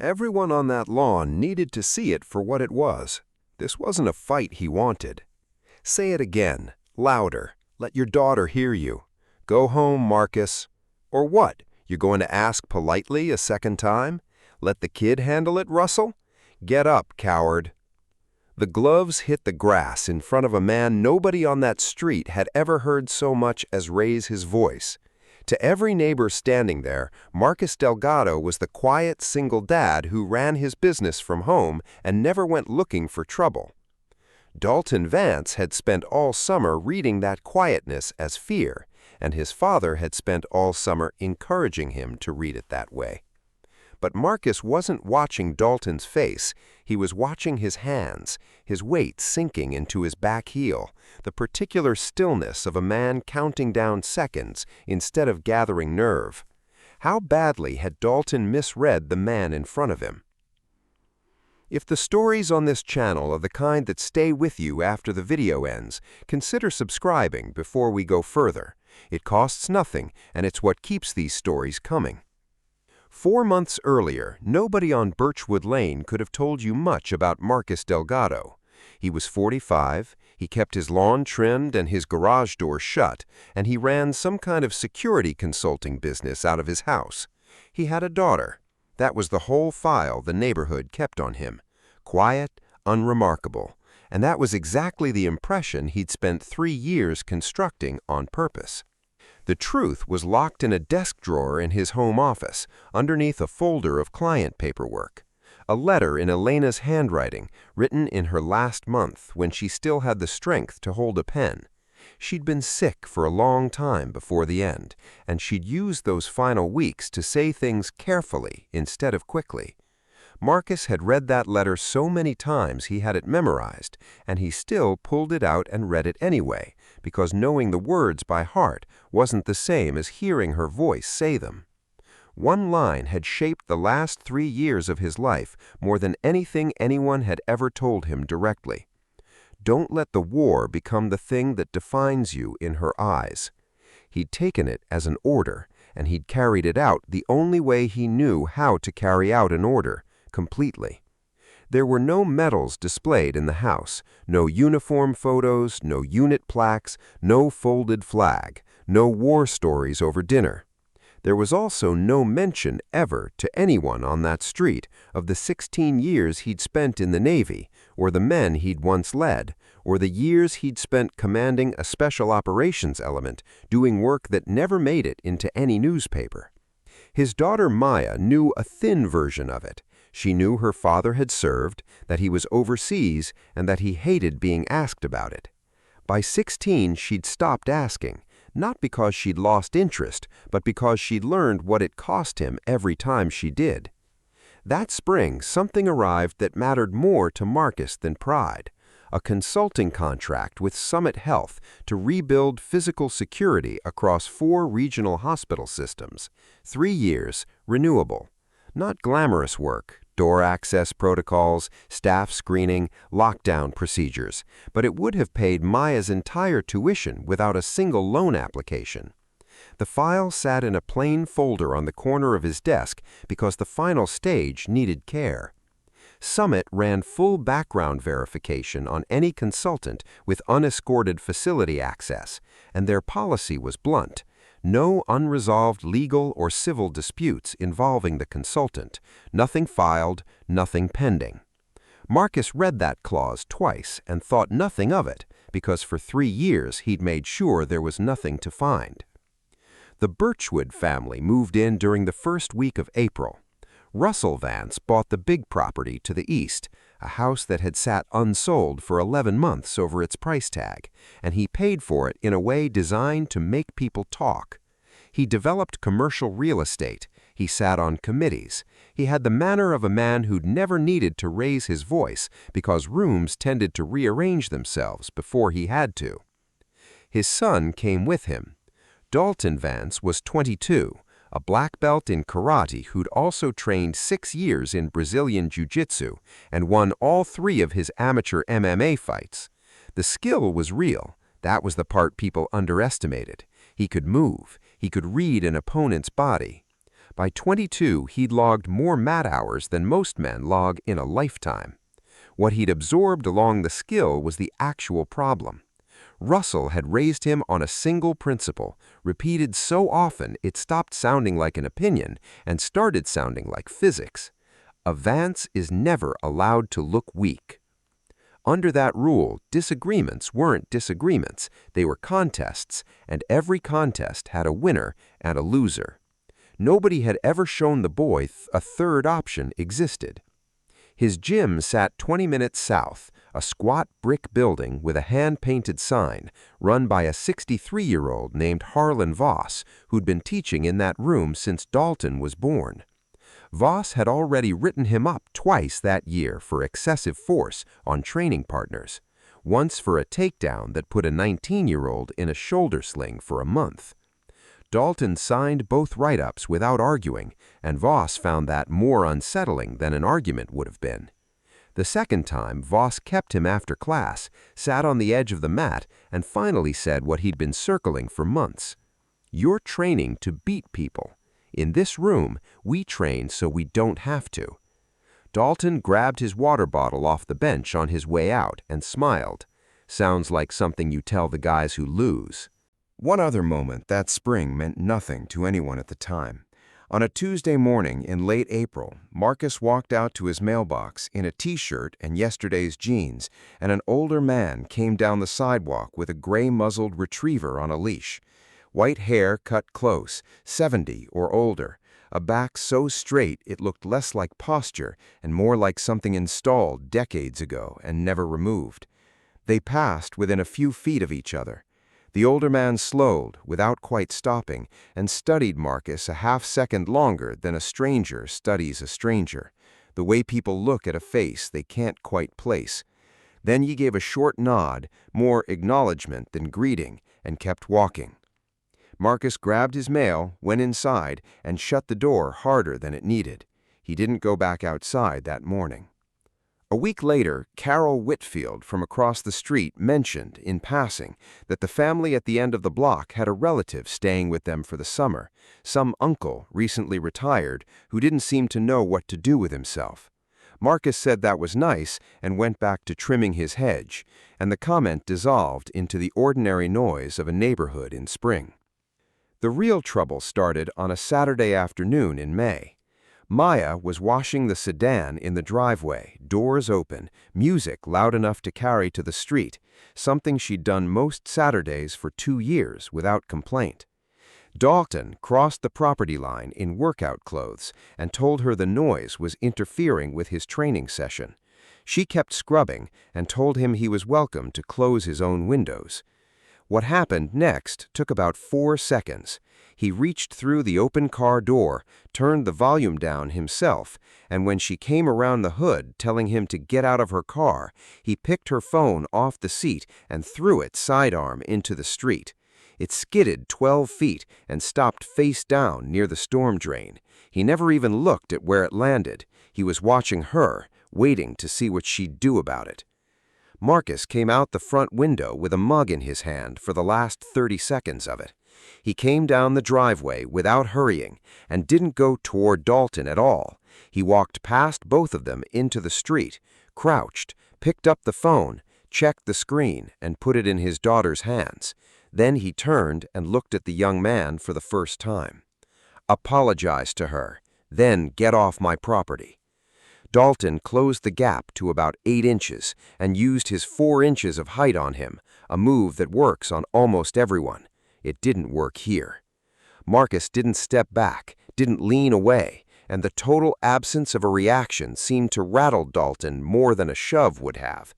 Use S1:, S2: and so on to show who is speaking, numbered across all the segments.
S1: Everyone on that lawn needed to see it for what it was. This wasn't a fight he wanted. Say it again, louder. Let your daughter hear you. Go home, Marcus. Or what? You're going to ask politely a second time? Let the kid handle it, Russell? Get up, coward. The gloves hit the grass in front of a man nobody on that street had ever heard so much as raise his voice. To every neighbor standing there, Marcus Delgado was the quiet single dad who ran his business from home and never went looking for trouble. Dalton Vance had spent all summer reading that quietness as fear, and his father had spent all summer encouraging him to read it that way. But Marcus wasn't watching Dalton's face, he was watching his hands, his weight sinking into his back heel, the particular stillness of a man counting down seconds instead of gathering nerve. How badly had Dalton misread the man in front of him? If the stories on this channel are the kind that stay with you after the video ends, consider subscribing before we go further. It costs nothing, and it's what keeps these stories coming. 4 months earlier, nobody on Birchwood Lane could have told you much about Marcus Delgado. He was 45, he kept his lawn trimmed and his garage door shut, and he ran some kind of security consulting business out of his house. He had a daughter. That was the whole file the neighborhood kept on him. Quiet, unremarkable, and that was exactly the impression he'd spent 3 years constructing on purpose. The truth was locked in a desk drawer in his home office, underneath a folder of client paperwork. A letter in Elena's handwriting, written in her last month when she still had the strength to hold a pen. She'd been sick for a long time before the end, and she'd used those final weeks to say things carefully instead of quickly. Marcus had read that letter so many times he had it memorized, and he still pulled it out and read it anyway, because knowing the words by heart wasn't the same as hearing her voice say them. One line had shaped the last 3 years of his life more than anything anyone had ever told him directly. Don't let the war become the thing that defines you in her eyes. He'd taken it as an order, and he'd carried it out the only way he knew how to carry out an order, completely. There were no medals displayed in the house, no uniform photos, no unit plaques, no folded flag, no war stories over dinner. There was also no mention ever to anyone on that street of the 16 years he'd spent in the Navy, or the men he'd once led, or the years he'd spent commanding a special operations element, doing work that never made it into any newspaper. His daughter Maya knew a thin version of it. She knew her father had served, that he was overseas, and that he hated being asked about it. By 16, she'd stopped asking, not because she'd lost interest, but because she'd learned what it cost him every time she did. That spring, something arrived that mattered more to Marcus than pride. A consulting contract with Summit Health to rebuild physical security across 4 regional hospital systems. 3 years, renewable. Not glamorous work, door access protocols, staff screening, lockdown procedures, but it would have paid Maya's entire tuition without a single loan application. The file sat in a plain folder on the corner of his desk because the final stage needed care. Summit ran full background verification on any consultant with unescorted facility access, and their policy was blunt. No unresolved legal or civil disputes involving the consultant, nothing filed, nothing pending. Marcus read that clause twice and thought nothing of it, because for 3 years he'd made sure there was nothing to find. The Birchwood family moved in during the first week of April. Russell Vance bought the big property to the east, a house that had sat unsold for 11 months over its price tag, and he paid for it in a way designed to make people talk. He developed commercial real estate, he sat on committees, he had the manner of a man who'd never needed to raise his voice because rooms tended to rearrange themselves before he had to. His son came with him. Dalton Vance was 22, a black belt in karate who'd also trained 6 years in Brazilian jiu-jitsu and won all 3 of his amateur MMA fights. The skill was real. That was the part people underestimated. He could move. He could read an opponent's body. By 22, he'd logged more mat hours than most men log in a lifetime. What he'd absorbed along the skill was the actual problem. Russell had raised him on a single principle, repeated so often it stopped sounding like an opinion and started sounding like physics. A Vance is never allowed to look weak. Under that rule, disagreements weren't disagreements, they were contests, and every contest had a winner and a loser. Nobody had ever shown the boy a third option existed. His gym sat 20 minutes south, a squat brick building with a hand-painted sign, run by a 63-year-old named Harlan Voss, who'd been teaching in that room since Dalton was born. Voss had already written him up twice that year for excessive force on training partners, once for a takedown that put a 19-year-old in a shoulder sling for a month. Dalton signed both write-ups without arguing, and Voss found that more unsettling than an argument would have been. The second time, Voss kept him after class, sat on the edge of the mat, and finally said what he'd been circling for months. "You're training to beat people. In this room, we train so we don't have to." Dalton grabbed his water bottle off the bench on his way out and smiled. Sounds like something you tell the guys who lose.
S2: One other moment that spring meant nothing to anyone at the time. On a Tuesday morning in late April, Marcus walked out to his mailbox in a t-shirt and yesterday's jeans, and an older man came down the sidewalk with a gray-muzzled retriever on a leash. White hair cut close, 70 or older, a back so straight it looked less like posture and more like something installed decades ago and never removed. They passed within a few feet of each other. The older man slowed, without quite stopping, and studied Marcus a half-second longer than a stranger studies a stranger, the way people look at a face they can't quite place. Then he gave a short nod, more acknowledgement than greeting, and kept walking. Marcus grabbed his mail, went inside, and shut the door harder than it needed. He didn't go back outside that morning. A week later, Carol Whitfield from across the street mentioned, in passing, that the family at the end of the block had a relative staying with them for the summer, some uncle, recently retired, who didn't seem to know what to do with himself. Marcus said that was nice and went back to trimming his hedge, and the comment dissolved into the ordinary noise of a neighborhood in spring. The real trouble started on a Saturday afternoon in May. Maya was washing the sedan in the driveway, doors open, music loud enough to carry to the street, something she'd done most Saturdays for 2 years without complaint. Dalton crossed the property line in workout clothes and told her the noise was interfering with his training session. She kept scrubbing and told him he was welcome to close his own windows. What happened next took about 4 seconds. He reached through the open car door, turned the volume down himself, and when she came around the hood telling him to get out of her car, he picked her phone off the seat and threw it sidearm into the street. It skidded 12 feet and stopped face down near the storm drain. He never even looked at where it landed. He was watching her, waiting to see what she'd do about it. Marcus came out the front window with a mug in his hand for the last 30 seconds of it. He came down the driveway without hurrying and didn't go toward Dalton at all. He walked past both of them into the street, crouched, picked up the phone, checked the screen, and put it in his daughter's hands. Then he turned and looked at the young man for the first time. "Apologize to her, then get off my property." Dalton closed the gap to about 8 inches and used his 4 inches of height on him, a move that works on almost everyone. It didn't work here. Marcus didn't step back, didn't lean away, and the total absence of a reaction seemed to rattle Dalton more than a shove would have.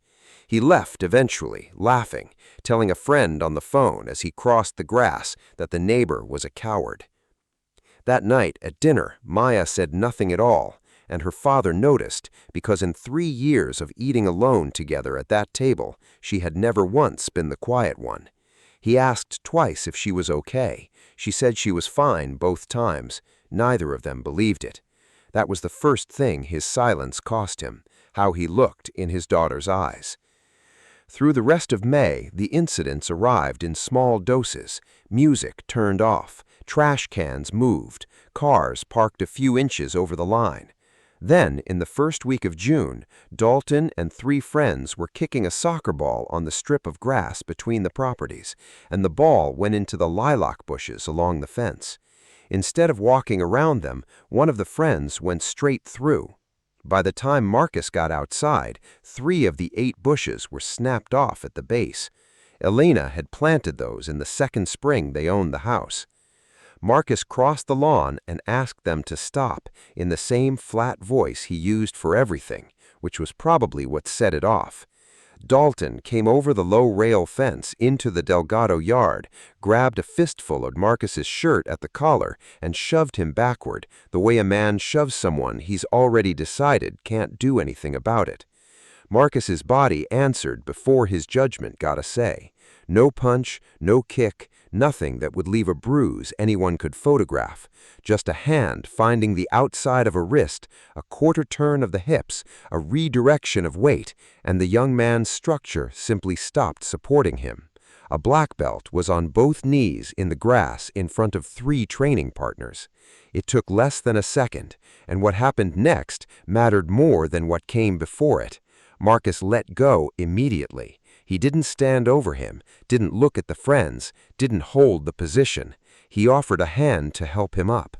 S2: He left eventually, laughing, telling a friend on the phone as he crossed the grass that the neighbor was a coward. That night at dinner, Maya said nothing at all, and her father noticed because in 3 years of eating alone together at that table, she had never once been the quiet one. He asked twice if she was okay. She said she was fine both times. Neither of them believed it. That was the first thing his silence cost him, how he looked in his daughter's eyes. Through the rest of May, the incidents arrived in small doses, music turned off, Trash cans moved, cars parked a few inches over the line. Then, in the first week of June, Dalton and 3 friends were kicking a soccer ball on the strip of grass between the properties, and the ball went into the lilac bushes along the fence. Instead of walking around them, one of the friends went straight through. By the time Marcus got outside, 3 of the 8 bushes were snapped off at the base. Elena had planted those in the second spring they owned the house. Marcus crossed the lawn and asked them to stop in the same flat voice he used for everything, which was probably what set it off. Dalton came over the low rail fence into the Delgado yard, grabbed a fistful of Marcus's shirt at the collar, and shoved him backward, the way a man shoves someone he's already decided can't do anything about it. Marcus's body answered before his judgment got a say. No punch, no kick, nothing that would leave a bruise anyone could photograph. Just a hand finding the outside of a wrist, a quarter turn of the hips, a redirection of weight, and the young man's structure simply stopped supporting him. A black belt was on both knees in the grass in front of 3 training partners. It took less than a second, and what happened next mattered more than what came before it. Marcus let go immediately. He didn't stand over him, didn't look at the friends, didn't hold the position. He offered a hand to help him up.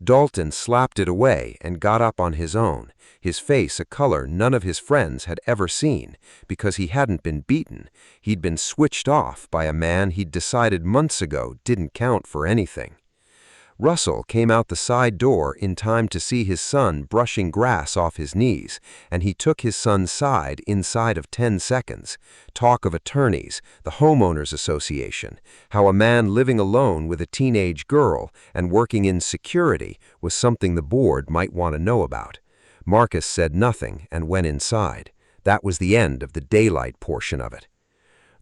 S2: Dalton slapped it away and got up on his own, his face a color none of his friends had ever seen, because he hadn't been beaten. He'd been switched off by a man he'd decided months ago didn't count for anything. Russell came out the side door in time to see his son brushing grass off his knees, and he took his son's side inside of 10 seconds. Talk of attorneys, the homeowners association, how a man living alone with a teenage girl and working in security was something the board might want to know about. Marcus said nothing and went inside. That was the end of the daylight portion of it.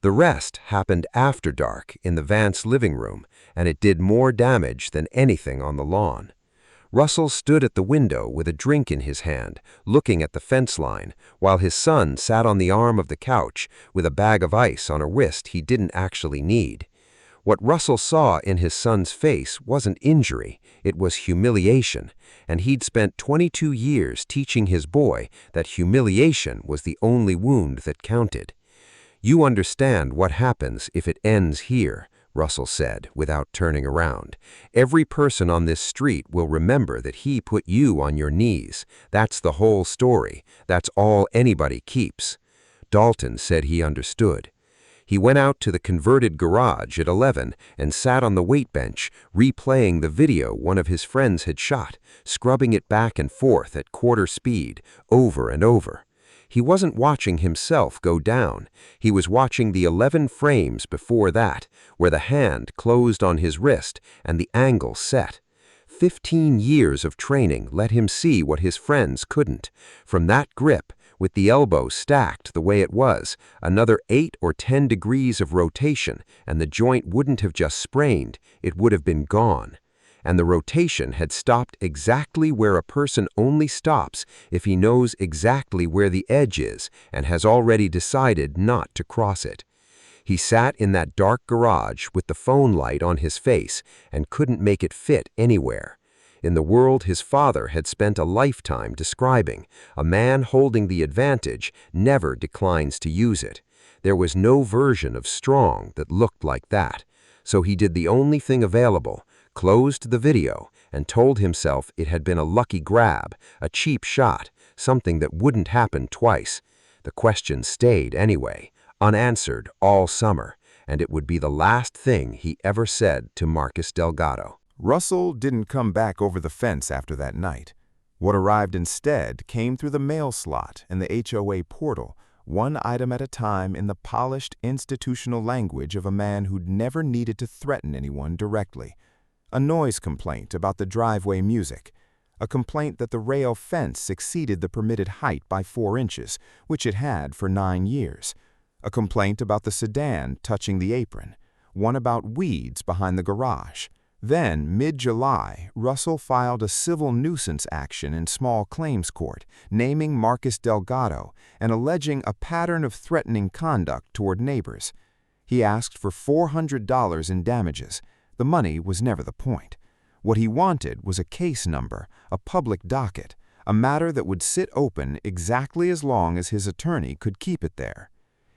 S2: The rest happened after dark in the Vance living room, and it did more damage than anything on the lawn. Russell stood at the window with a drink in his hand, looking at the fence line, while his son sat on the arm of the couch with a bag of ice on a wrist he didn't actually need. What Russell saw in his son's face wasn't injury, it was humiliation, and he'd spent 22 years teaching his boy that humiliation was the only wound that counted. "You understand what happens if it ends here," Russell said, without turning around. "Every person on this street will remember that he put you on your knees. That's the whole story. That's all anybody keeps." Dalton said he understood. He went out to the converted garage at 11 and sat on the weight bench, replaying the video one of his friends had shot, scrubbing it back and forth at quarter speed, over and over. He wasn't watching himself go down. He was watching the 11 frames before that, where the hand closed on his wrist and the angle set. 15 years of training let him see what his friends couldn't. From that grip, with the elbow stacked the way it was, another 8 or 10 degrees of rotation, and the joint wouldn't have just sprained, it would have been gone. And the rotation had stopped exactly where a person only stops if he knows exactly where the edge is and has already decided not to cross it. He sat in that dark garage with the phone light on his face and couldn't make it fit anywhere. In the world his father had spent a lifetime describing, a man holding the advantage never declines to use it. There was no version of strong that looked like that. So he did the only thing available, closed the video, and told himself it had been a lucky grab, a cheap shot, something that wouldn't happen twice. The question stayed anyway, unanswered all summer, and it would be the last thing he ever said to Marcus Delgado.
S3: Russell didn't come back over the fence after that night. What arrived instead came through the mail slot and the HOA portal, one item at a time in the polished institutional language of a man who'd never needed to threaten anyone directly. A noise complaint about the driveway music. A complaint that the rail fence exceeded the permitted height by 4 inches, which it had for 9 years. A complaint about the sedan touching the apron. One about weeds behind the garage. Then, mid-July, Russell filed a civil nuisance action in small claims court, naming Marcus Delgado and alleging a pattern of threatening conduct toward neighbors. He asked for $400 in damages. The money was never the point. What he wanted was a case number, a public docket, a matter that would sit open exactly as long as his attorney could keep it there.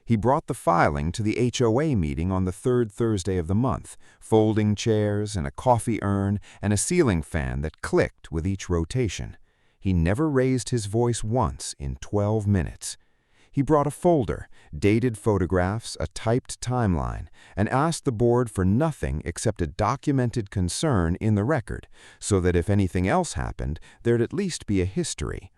S3: He brought the filing to the HOA meeting on the third Thursday of the month, folding chairs and a coffee urn and a ceiling fan that clicked with each rotation. He never raised his voice once in 12 minutes. He brought a folder, dated photographs, a typed timeline, and asked the board for nothing except a documented concern in the record, so that if anything else happened, there'd at least be a history.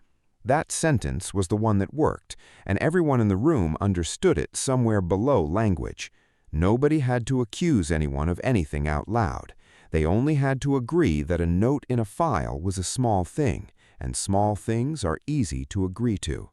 S3: That sentence was the one that worked, and everyone in the room understood it somewhere below language. Nobody had to accuse anyone of anything out loud. They only had to agree that a note in a file was a small thing, and small things are easy to agree to.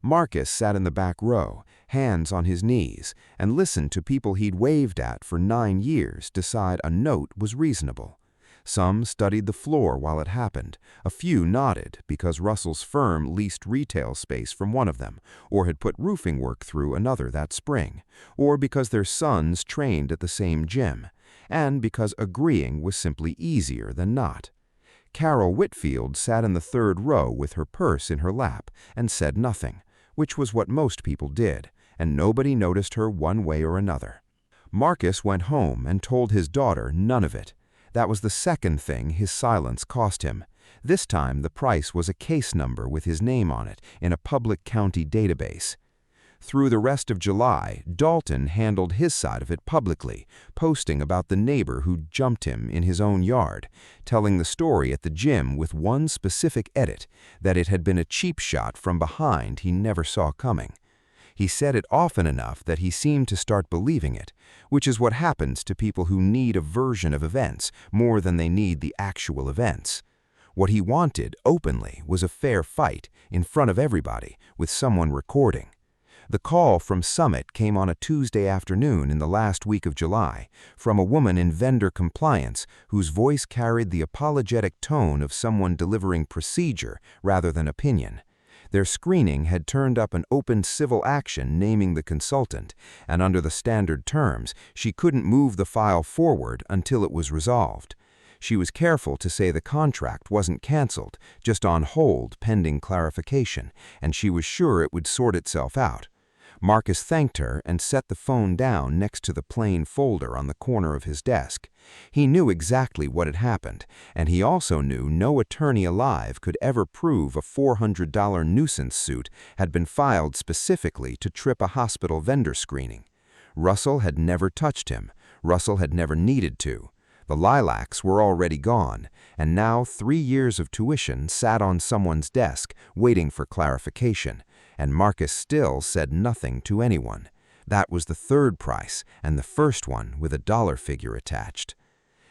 S3: Marcus sat in the back row, hands on his knees, and listened to people he'd waved at for 9 years decide a note was reasonable. Some studied the floor while it happened. A few nodded because Russell's firm leased retail space from one of them, or had put roofing work through another that spring, or because their sons trained at the same gym, and because agreeing was simply easier than not. Carol Whitfield sat in the third row with her purse in her lap and said nothing, which was what most people did, and nobody noticed her one way or another. Marcus went home and told his daughter none of it. That was the second thing his silence cost him. This time the price was a case number with his name on it in a public county database. Through the rest of July, Dalton handled his side of it publicly, posting about the neighbor who jumped him in his own yard, telling the story at the gym with one specific edit, that it had been a cheap shot from behind he never saw coming. He said it often enough that he seemed to start believing it, which is what happens to people who need a version of events more than they need the actual events. What he wanted, openly, was a fair fight, in front of everybody, with someone recording. The call from Summit came on a Tuesday afternoon in the last week of July, from a woman in vendor compliance whose voice carried the apologetic tone of someone delivering procedure rather than opinion. Their screening had turned up an open civil action naming the consultant, and under the standard terms, she couldn't move the file forward until it was resolved. She was careful to say the contract wasn't canceled, just on hold pending clarification, and she was sure it would sort itself out. Marcus thanked her and set the phone down next to the plain folder on the corner of his desk. He knew exactly what had happened, and he also knew no attorney alive could ever prove a $400 nuisance suit had been filed specifically to trip a hospital vendor screening. Russell had never touched him. Russell had never needed to. The lilacs were already gone, and now 3 years of tuition sat on someone's desk waiting for clarification, and Marcus still said nothing to anyone. That was the third price, and the first one with a dollar figure attached.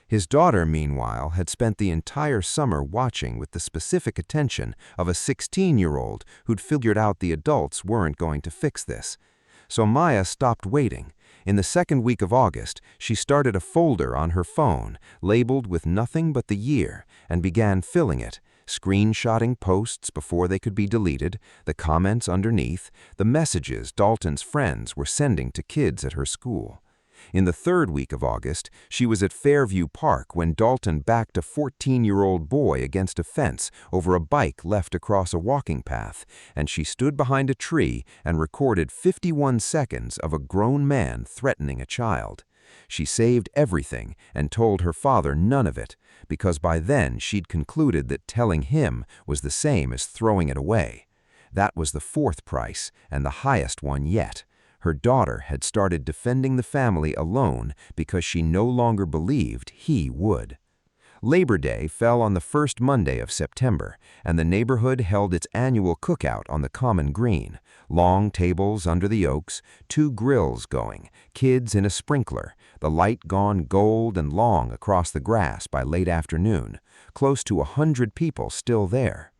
S3: His daughter, meanwhile, had spent the entire summer watching with the specific attention of a 16-year-old who'd figured out the adults weren't going to fix this. So Maya stopped waiting. In the second week of August, she started a folder on her phone, labeled with nothing but the year, and began filling it, screenshotting posts before they could be deleted, the comments underneath, the messages Dalton's friends were sending to kids at her school. In the third week of August, she was at Fairview Park when Dalton backed a 14-year-old boy against a fence over a bike left across a walking path, and she stood behind a tree and recorded 51 seconds of a grown man threatening a child. She saved everything and told her father none of it, because by then she'd concluded that telling him was the same as throwing it away. That was the fourth price, and the highest one yet. Her daughter had started defending the family alone because she no longer believed he would. Labor Day fell on the first Monday of September, and the neighborhood held its annual cookout on the common green. Long tables under the oaks, 2 grills going, kids in a sprinkler, the light gone gold and long across the grass by late afternoon, close to 100 people still there.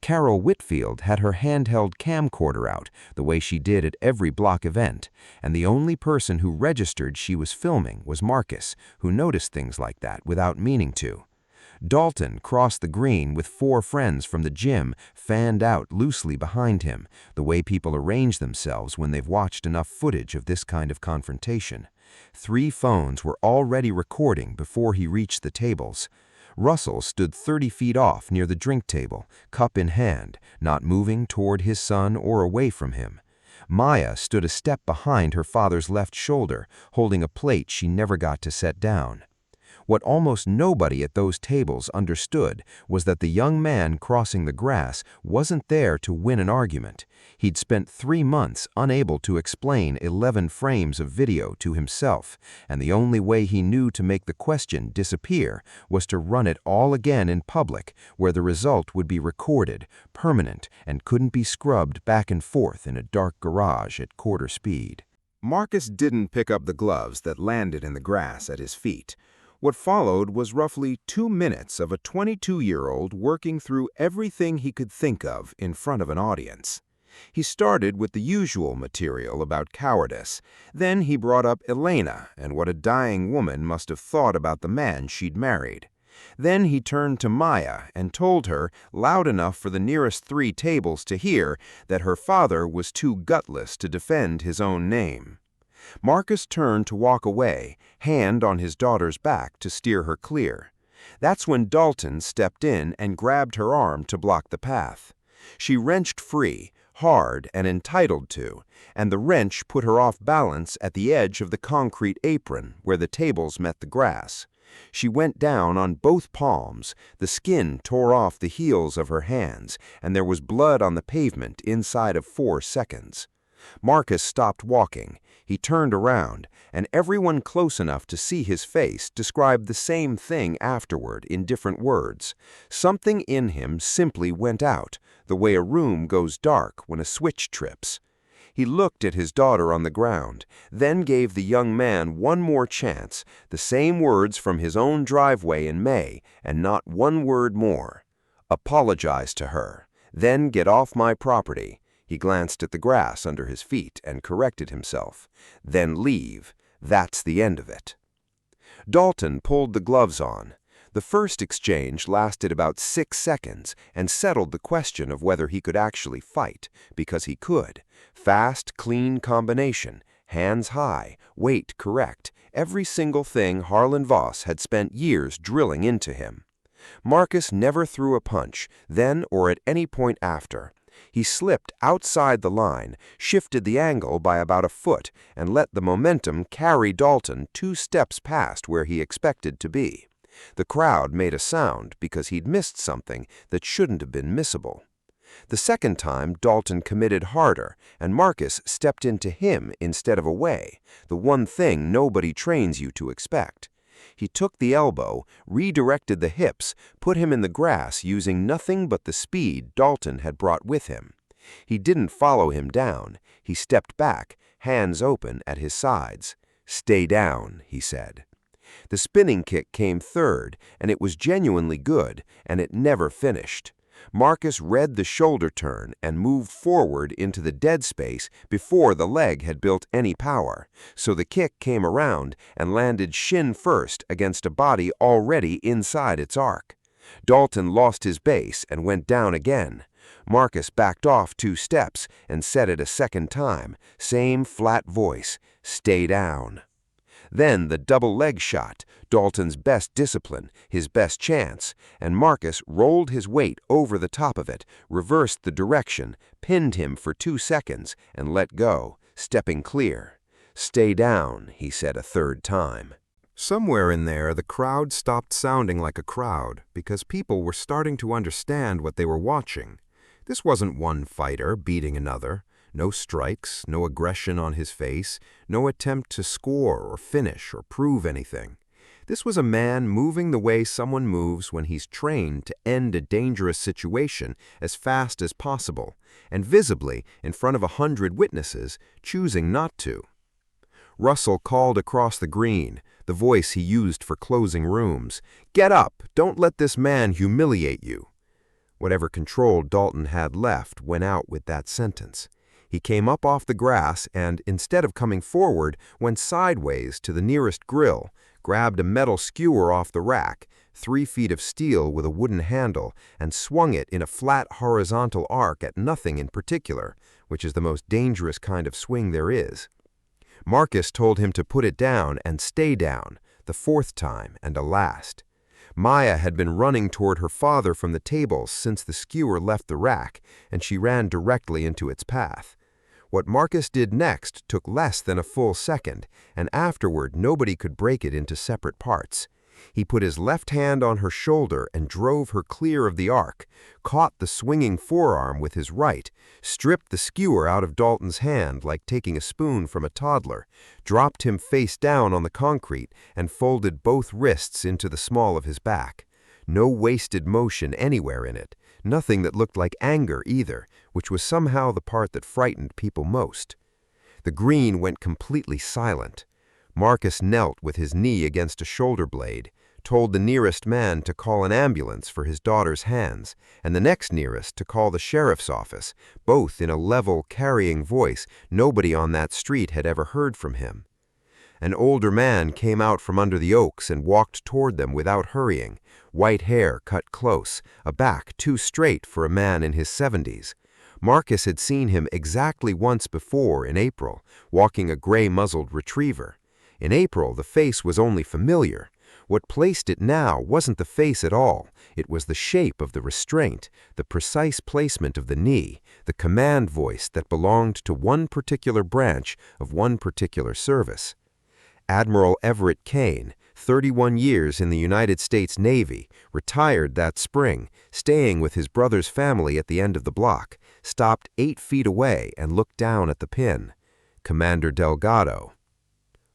S3: Carol Whitfield had her handheld camcorder out, the way she did at every block event, and the only person who registered she was filming was Marcus, who noticed things like that without meaning to.
S2: Dalton crossed the green with 4 friends from the gym fanned out loosely behind him, the way people arrange themselves when they've watched enough footage of this kind of confrontation. 3 phones were already recording before he reached the tables. Russell stood 30 feet off near the drink table, cup in hand, not moving toward his son or away from him. Maya stood a step behind her father's left shoulder, holding a plate she never got to set down. What almost nobody at those tables understood was that the young man crossing the grass wasn't there to win an argument. He'd spent 3 months unable to explain 11 frames of video to himself, and the only way he knew to make the question disappear was to run it all again in public, where the result would be recorded, permanent, and couldn't be scrubbed back and forth in a dark garage at quarter speed.
S3: Marcus didn't pick up the gloves that landed in the grass at his feet. What followed was roughly 2 minutes of a 22-year-old working through everything he could think of in front of an audience. He started with the usual material about cowardice. Then he brought up Elena and what a dying woman must have thought about the man she'd married. Then he turned to Maya and told her, loud enough for the nearest 3 tables to hear, that her father was too gutless to defend his own name. Marcus turned to walk away, hand on his daughter's back to steer her clear. That's when Dalton stepped in and grabbed her arm to block the path. She wrenched free, hard and entitled to, and the wrench put her off balance at the edge of the concrete apron where the tables met the grass. She went down on both palms, the skin tore off the heels of her hands, and there was blood on the pavement inside of 4 seconds. Marcus stopped walking. He turned around, and everyone close enough to see his face described the same thing afterward in different words. Something in him simply went out, the way a room goes dark when a switch trips. He looked at his daughter on the ground, then gave the young man one more chance, the same words from his own driveway in May, and not one word more. Apologize to her, then get off my property. He glanced at the grass under his feet and corrected himself. Then leave. That's the end of it. Dalton pulled the gloves on. The first exchange lasted about 6 seconds and settled the question of whether he could actually fight, because he could. Fast, clean combination, hands high, weight correct, every single thing Harlan Voss had spent years drilling into him. Marcus never threw a punch, then or at any point after. He slipped outside the line, shifted the angle by about a foot, and let the momentum carry Dalton 2 steps past where he expected to be. The crowd made a sound because he'd missed something that shouldn't have been missable. The second time, Dalton committed harder, and Marcus stepped into him instead of away, the one thing nobody trains you to expect. He took the elbow, redirected the hips, put him in the grass using nothing but the speed Dalton had brought with him. He didn't follow him down. He stepped back, hands open at his sides. "Stay down," he said. The spinning kick came third, and it was genuinely good, and it never finished. Marcus read the shoulder turn and moved forward into the dead space before the leg had built any power, so the kick came around and landed shin first against a body already inside its arc. Dalton lost his base and went down again. Marcus backed off 2 steps and said it a second time, same flat voice, "Stay down." Then the double leg shot, Dalton's best discipline, his best chance, and Marcus rolled his weight over the top of it, reversed the direction, pinned him for 2 seconds, and let go, stepping clear. "Stay down," he said a third time. Somewhere in there, the crowd stopped sounding like a crowd because people were starting to understand what they were watching. This wasn't one fighter beating another. No strikes, no aggression on his face, no attempt to score or finish or prove anything. This was a man moving the way someone moves when he's trained to end a dangerous situation as fast as possible, and visibly, in front of 100 witnesses, choosing not to. Russell called across the green, the voice he used for closing rooms. "Get up! Don't let this man humiliate you." Whatever control Dalton had left went out with that sentence. He came up off the grass and, instead of coming forward, went sideways to the nearest grill,
S1: grabbed a metal skewer off the rack, 3 feet of steel with a wooden handle, and swung it in a flat horizontal arc at nothing in particular, which is the most dangerous kind of swing there is. Marcus told him to put it down and stay down, the 4th time and a last. Maya had been running toward her father from the table since the skewer left the rack, and she ran directly into its path. What Marcus did next took less than a full second, and afterward nobody could break it into separate parts. He put his left hand on her shoulder and drove her clear of the arc, caught the swinging forearm with his right, stripped the skewer out of Dalton's hand like taking a spoon from a toddler, dropped him face down on the concrete, and folded both wrists into the small of his back. No wasted motion anywhere in it, nothing that looked like anger either, which was somehow the part that frightened people most. The green went completely silent. Marcus knelt with his knee against a shoulder blade, told the nearest man to call an ambulance for his daughter's hands, and the next nearest to call the sheriff's office, both in a level, carrying voice nobody on that street had ever heard from him. An older man came out from under the oaks and walked toward them without hurrying, white hair cut close, a back too straight for a man in his 70s. Marcus had seen him exactly once before in April, walking a gray-muzzled retriever. In April, the face was only familiar. What placed it now wasn't the face at all. It was the shape of the restraint, the precise placement of the knee, the command voice that belonged to one particular branch of one particular service. Admiral Everett Kane, 31 years in the United States Navy, retired that spring, staying with his brother's family at the end of the block, stopped 8 feet away and looked down at the pin. Commander Delgado.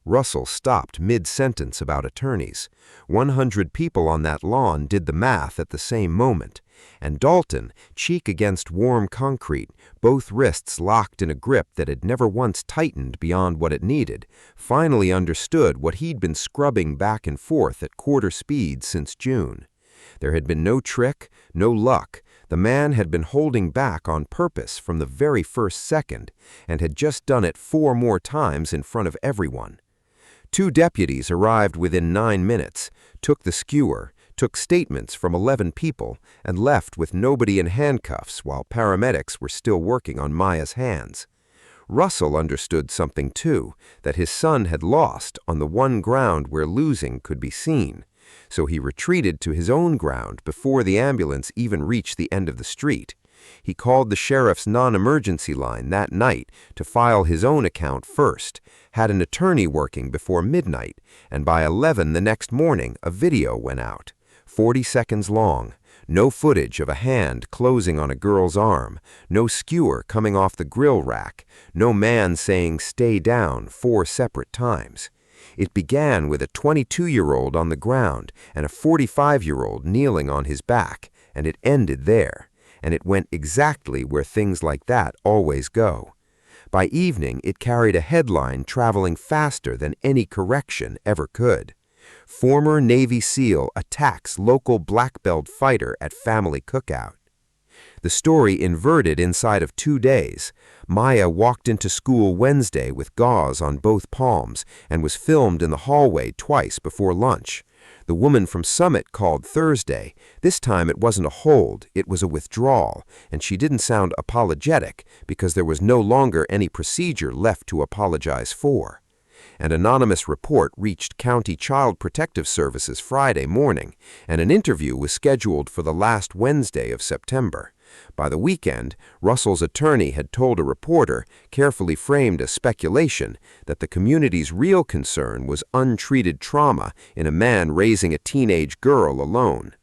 S1: Russell stopped mid-sentence about attorneys. 100 people on that lawn did the math at the same moment. And Dalton, cheek against warm concrete, both wrists locked in a grip that had never once tightened beyond what it needed, finally understood what he'd been scrubbing back and forth at quarter speed since June. There had been no trick, no luck. The man had been holding back on purpose from the very first second, and had just done it 4 more times in front of everyone. 2 deputies arrived within 9 minutes, took the skewer, took statements from 11 people, and left with nobody in handcuffs while paramedics were still working on Maya's hands. Russell understood something too, that his son had lost on the one ground where losing could be seen, so he retreated to his own ground before the ambulance even reached the end of the street. He called the sheriff's non-emergency line that night to file his own account first, had an attorney working before midnight, and by 11 the next morning a video went out, 40 seconds long. No footage of a hand closing on a girl's arm, no skewer coming off the grill rack, no man saying "stay down" 4 separate times. It began with a 22-year-old on the ground and a 45-year-old kneeling on his back, and it ended there. And it went exactly where things like that always go. By evening, it carried a headline traveling faster than any correction ever could. Former Navy SEAL attacks local black belt fighter at family cookout. The story inverted inside of 2 days. Maya walked into school Wednesday with gauze on both palms and was filmed in the hallway twice before lunch. The woman from Summit called Thursday. This time it wasn't a hold, it was a withdrawal, and she didn't sound apologetic because there was no longer any procedure left to apologize for. An anonymous report reached County Child Protective Services Friday morning, and an interview was scheduled for the last Wednesday of September. By the weekend, Russell's attorney had told a reporter, carefully framed as speculation, that the community's real concern was untreated trauma in a man raising a teenage girl alone.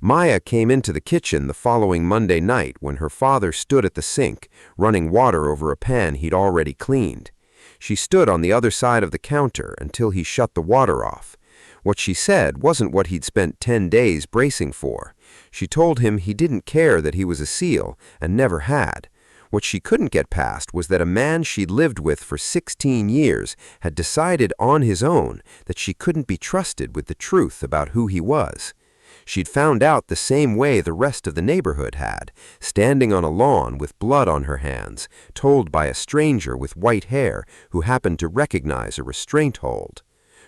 S1: Maya came into the kitchen the following Monday night when her father stood at the sink, running water over a pan he'd already cleaned. She stood on the other side of the counter until he shut the water off. What she said wasn't what he'd spent 10 days bracing for. She told him he didn't care that he was a SEAL and never had. What she couldn't get past was that a man she'd lived with for 16 years had decided on his own that she couldn't be trusted with the truth about who he was. She'd found out the same way the rest of the neighborhood had, standing on a lawn with blood on her hands, told by a stranger with white hair who happened to recognize a restraint hold.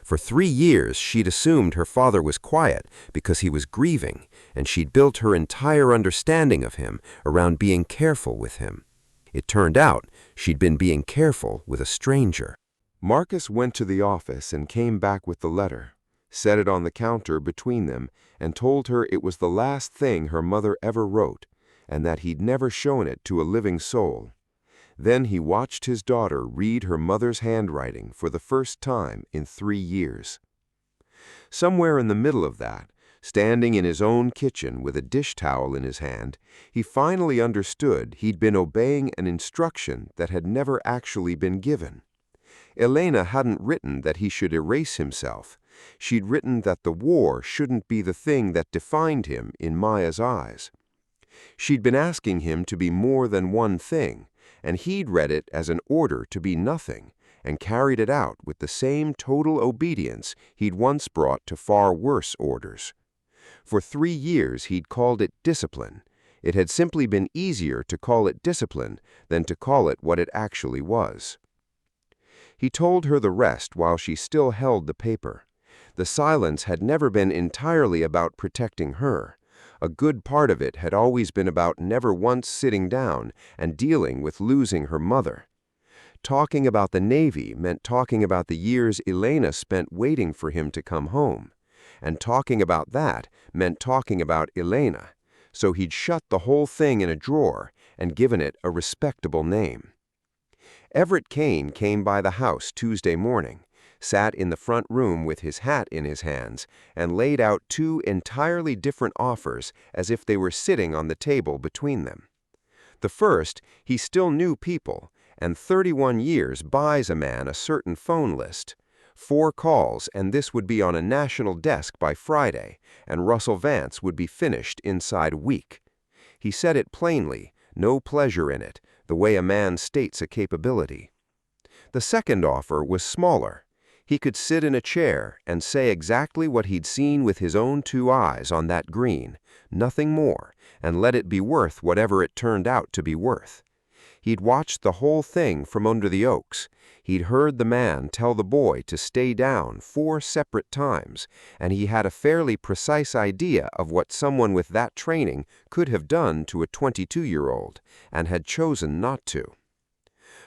S1: For 3 years, she'd assumed her father was quiet because he was grieving, and she'd built her entire understanding of him around being careful with him. It turned out she'd been being careful with a stranger.
S2: Marcus went to the office and came back with the letter, set it on the counter between them, and told her it was the last thing her mother ever wrote, and that he'd never shown it to a living soul. Then he watched his daughter read her mother's handwriting for the first time in 3 years. Somewhere in the middle of that, standing in his own kitchen with a dish towel in his hand, he finally understood he'd been obeying an instruction that had never actually been given. Elena hadn't written that he should erase himself. She'd written that the war shouldn't be the thing that defined him in Maya's eyes. She'd been asking him to be more than one thing, and he'd read it as an order to be nothing, and carried it out with the same total obedience he'd once brought to far worse orders. For 3 years he'd called it discipline. It had simply been easier to call it discipline than to call it what it actually was. He told her the rest while she still held the paper. The silence had never been entirely about protecting her. A good part of it had always been about never once sitting down and dealing with losing her mother. Talking about the Navy meant talking about the years Elena spent waiting for him to come home. And talking about that meant talking about Elena, so he'd shut the whole thing in a drawer and given it a respectable name. Everett Kane came by the house Tuesday morning, sat in the front room with his hat in his hands, and laid out 2 entirely different offers as if they were sitting on the table between them. The first, he still knew people, and 31 years buys a man a certain phone list. 4 calls, and this would be on a national desk by Friday, and Russell Vance would be finished inside a week. He said it plainly, no pleasure in it, the way a man states a capability. The second offer was smaller. He could sit in a chair and say exactly what he'd seen with his own 2 eyes on that green, nothing more, and let it be worth whatever it turned out to be worth. He'd watched the whole thing from under the oaks. He'd heard the man tell the boy to stay down 4 separate times, and he had a fairly precise idea of what someone with that training could have done to a 22-year-old, and had chosen not to.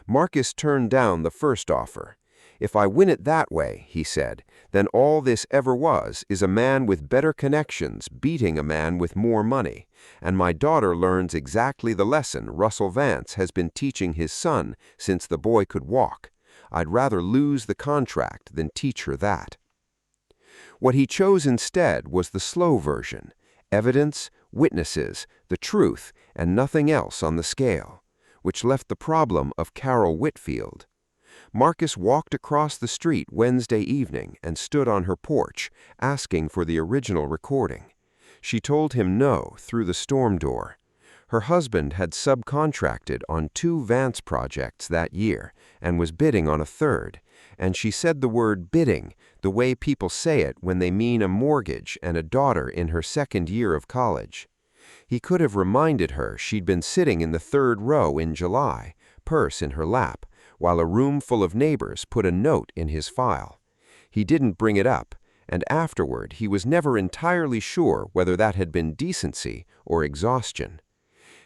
S2: Marcus turned down the first offer. "If I win it that way," he said, "then all this ever was is a man with better connections beating a man with more money, and my daughter learns exactly the lesson Russell Vance has been teaching his son since the boy could walk. I'd rather lose the contract than teach her that." What he chose instead was the slow version: evidence, witnesses, the truth, and nothing else on the scale, which left the problem of Carol Whitfield. Marcus walked across the street Wednesday evening and stood on her porch, asking for the original recording. She told him no through the storm door. Her husband had subcontracted on 2 Vance projects that year and was bidding on a third, and she said the word bidding the way people say it when they mean a mortgage and a daughter in her 2nd year of college. He could have reminded her she'd been sitting in the 3rd row in July, purse in her lap, while a room full of neighbors put a note in his file. He didn't bring it up, and afterward he was never entirely sure whether that had been decency or exhaustion.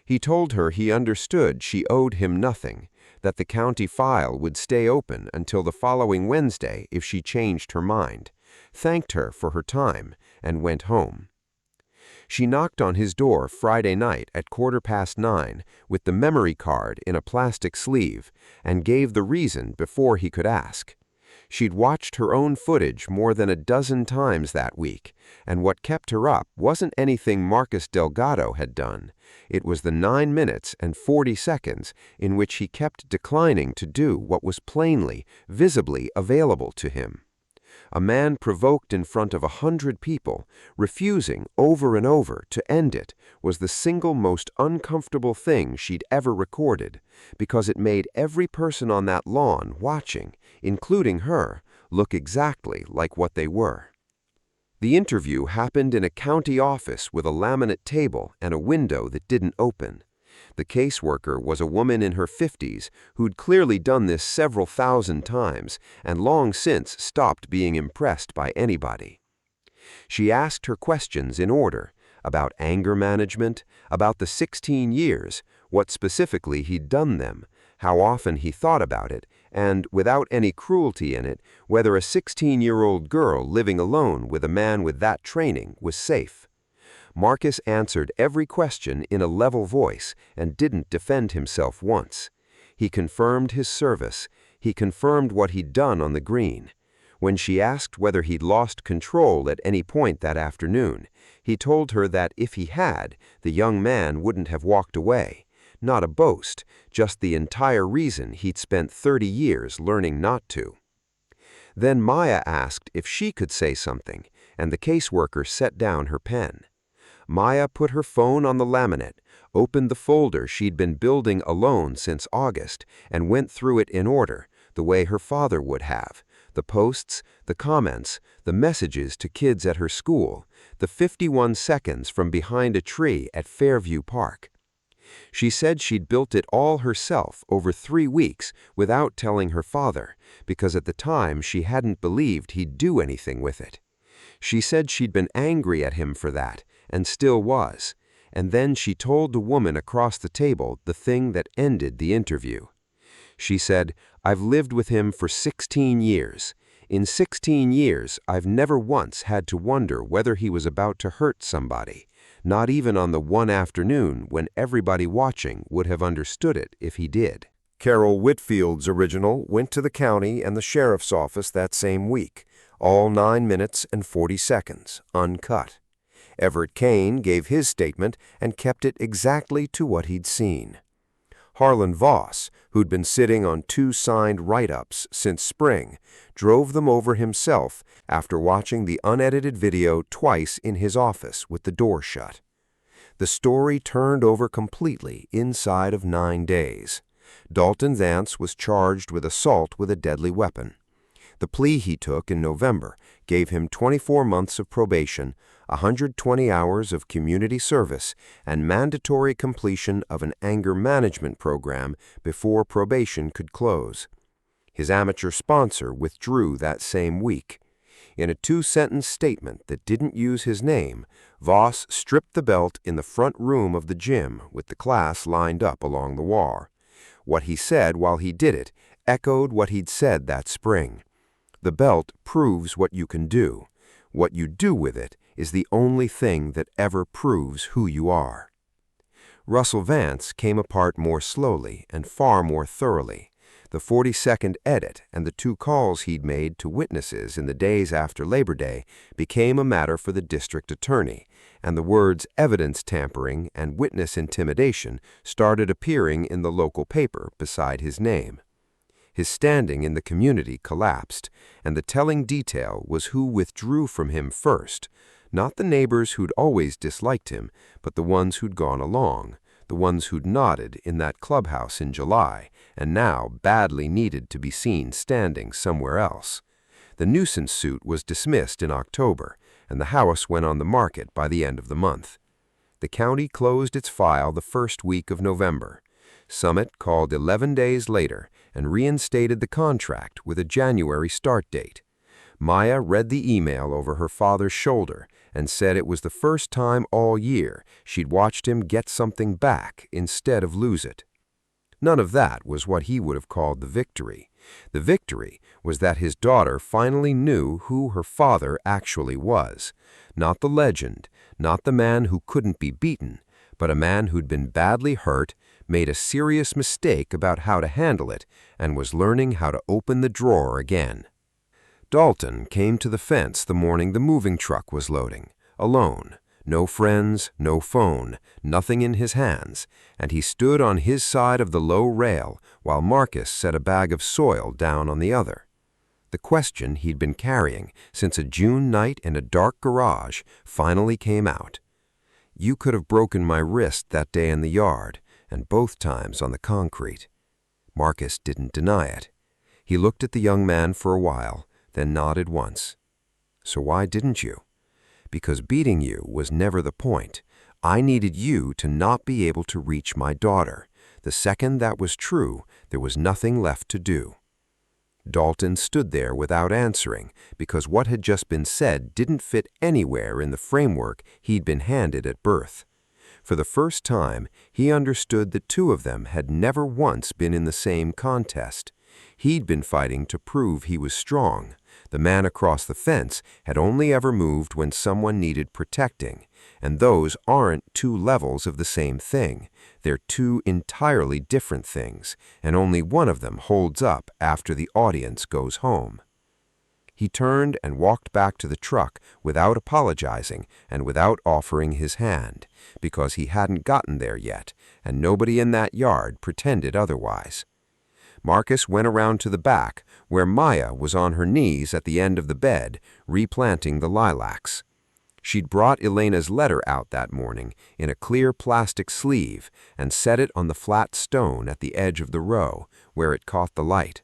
S2: He told her he understood she owed him nothing, that the county file would stay open until the following Wednesday if she changed her mind, thanked her for her time, and went home. She knocked on his door Friday night at 9:15 with the memory card in a plastic sleeve, and gave the reason before he could ask. She'd watched her own footage more than a dozen times that week, and what kept her up wasn't anything Marcus Delgado had done. It was the 9 minutes and 40 seconds in which he kept declining to do what was plainly, visibly available to him. A man provoked in front of 100 people, refusing over and over to end it, was the single most uncomfortable thing she'd ever recorded, because it made every person on that lawn watching, including her, look exactly like what they were. The interview happened in a county office with a laminate table and a window that didn't open.
S1: The caseworker was a woman in her 50s who'd clearly done this several thousand times and long since stopped being impressed by anybody. She asked her questions in order, about anger management, about the 16 years, what specifically he'd done them, how often he thought about it, and, without any cruelty in it, whether a 16-year-old girl living alone with a man with that training was safe. Marcus answered every question in a level voice and didn't defend himself once. He confirmed his service. He confirmed what he'd done on the green. When she asked whether he'd lost control at any point that afternoon, he told her that if he had, the young man wouldn't have walked away. Not a boast, just the entire reason he'd spent 30 years learning not to. Then Maya asked if she could say something, and the caseworker set down her pen. Maya put her phone on the laminate, opened the folder she'd been building alone since August, and went through it in order, the way her father would have. The posts, the comments, the messages to kids at her school, the 51 seconds from behind a tree at Fairview Park. She said she'd built it all herself over 3 weeks without telling her father, because at the time she hadn't believed he'd do anything with it. She said she'd been angry at him for that, and still was, and then she told the woman across the table the thing that ended the interview. She said, "I've lived with him for 16 years. In 16 years, I've never once had to wonder whether he was about to hurt somebody, not even on the one afternoon when everybody watching would have understood it if he did."
S4: Carol Whitfield's original went to the county and the sheriff's office that same week, all 9 minutes and 40 seconds, uncut. Everett Kane gave his statement and kept it exactly to what he'd seen. Harlan Voss, who'd been sitting on 2 signed write-ups since spring, drove them over himself after watching the unedited video twice in his office with the door shut. The story turned over completely inside of 9 days. Dalton Vance was charged with assault with a deadly weapon. The plea he took in November gave him 24 months of probation, 120 hours of community service, and mandatory completion of an anger management program before probation could close. His amateur sponsor withdrew that same week. In a 2-sentence statement that didn't use his name, Voss stripped the belt in the front room of the gym with the class lined up along the wall. What he said while he did it echoed what he'd said that spring. The belt proves what you can do. What you do with it is the only thing that ever proves who you are. Russell Vance came apart more slowly and far more thoroughly. The 40-second edit and the 2 calls he'd made to witnesses in the days after Labor Day became a matter for the district attorney, and the words evidence tampering and witness intimidation started appearing in the local paper beside his name. His standing in the community collapsed, and the telling detail was who withdrew from him first, not the neighbors who'd always disliked him, but the ones who'd gone along, the ones who'd nodded in that clubhouse in July, and now badly needed to be seen standing somewhere else. The nuisance suit was dismissed in October, and the house went on the market by the end of the month. The county closed its file the first week of November. Summit called 11 days later and reinstated the contract with a January start date. Maya read the email over her father's shoulder and said it was the first time all year she'd watched him get something back instead of lose it. None of that was what he would have called the victory. The victory was that his daughter finally knew who her father actually was. Not the legend, not the man who couldn't be beaten, but a man who'd been badly hurt, made a serious mistake about how to handle it, and was learning how to open the drawer again. Dalton came to the fence the morning the moving truck was loading, alone. No friends, no phone, nothing in his hands, and he stood on his side of the low rail while Marcus set a bag of soil down on the other. The question he'd been carrying since a June night in a dark garage finally came out. "You could have broken my wrist that day in the yard, and both times on the concrete." Marcus didn't deny it. He looked at the young man for a while, then nodded once. "So why didn't you?" "Because beating you was never the point. I needed you to not be able to reach my daughter. The second that was true, there was nothing left to do." Dalton stood there without answering because what had just been said didn't fit anywhere in the framework he'd been handed at birth. For the first time, he understood the two of them had never once been in the same contest. He'd been fighting to prove he was strong. The man across the fence had only ever moved when someone needed protecting, and those aren't two levels of the same thing. They're two entirely different things, and only one of them holds up after the audience goes home. He turned and walked back to the truck without apologizing and without offering his hand, because he hadn't gotten there yet, and nobody in that yard pretended otherwise. Marcus went around to the back, where Maya was on her knees at the end of the bed, replanting the lilacs. She'd brought Elena's letter out that morning in a clear plastic sleeve and set it on the flat stone at the edge of the row, where it caught the light.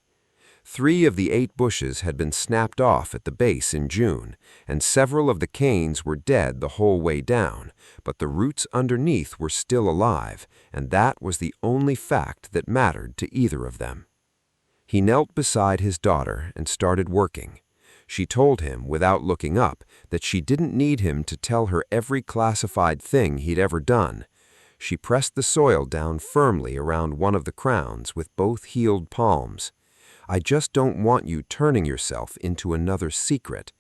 S4: 3 of the 8 bushes had been snapped off at the base in June, and several of the canes were dead the whole way down, but the roots underneath were still alive, and that was the only fact that mattered to either of them. He knelt beside his daughter and started working. She told him, without looking up, that she didn't need him to tell her every classified thing he'd ever done. She pressed the soil down firmly around one of the crowns with both healed palms. "I just don't want you turning yourself into another secret."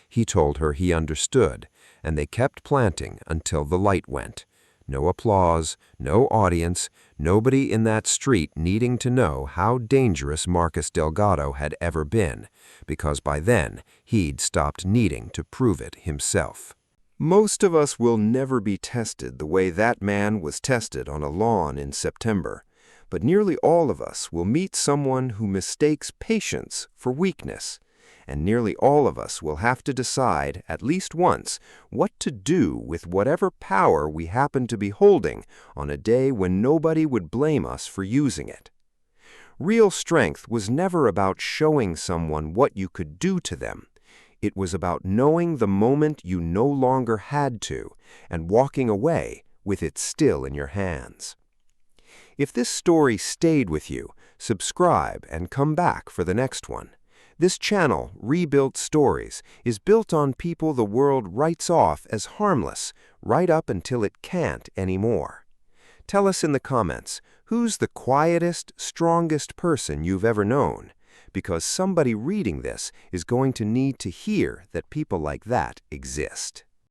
S4: He told her he understood, and they kept planting until the light went. No applause, no audience, nobody in that street needing to know how dangerous Marcus Delgado had ever been, because by then he'd stopped needing to prove it himself. Most of us will never be tested the way that man was tested on a lawn in September, but nearly all of us will meet someone who mistakes patience for weakness. And nearly all of us will have to decide, at least once, what to do with whatever power we happen to be holding on a day when nobody would blame us for using it. Real strength was never about showing someone what you could do to them. It was about knowing the moment you no longer had to and walking away with it still in your hands. If this story stayed with you, subscribe and come back for the next one. This channel, Rebuilt Stories, is built on people the world writes off as harmless, right up until it can't anymore. Tell us in the comments, who's the quietest, strongest person you've ever known? Because somebody reading this is going to need to hear that people like that exist.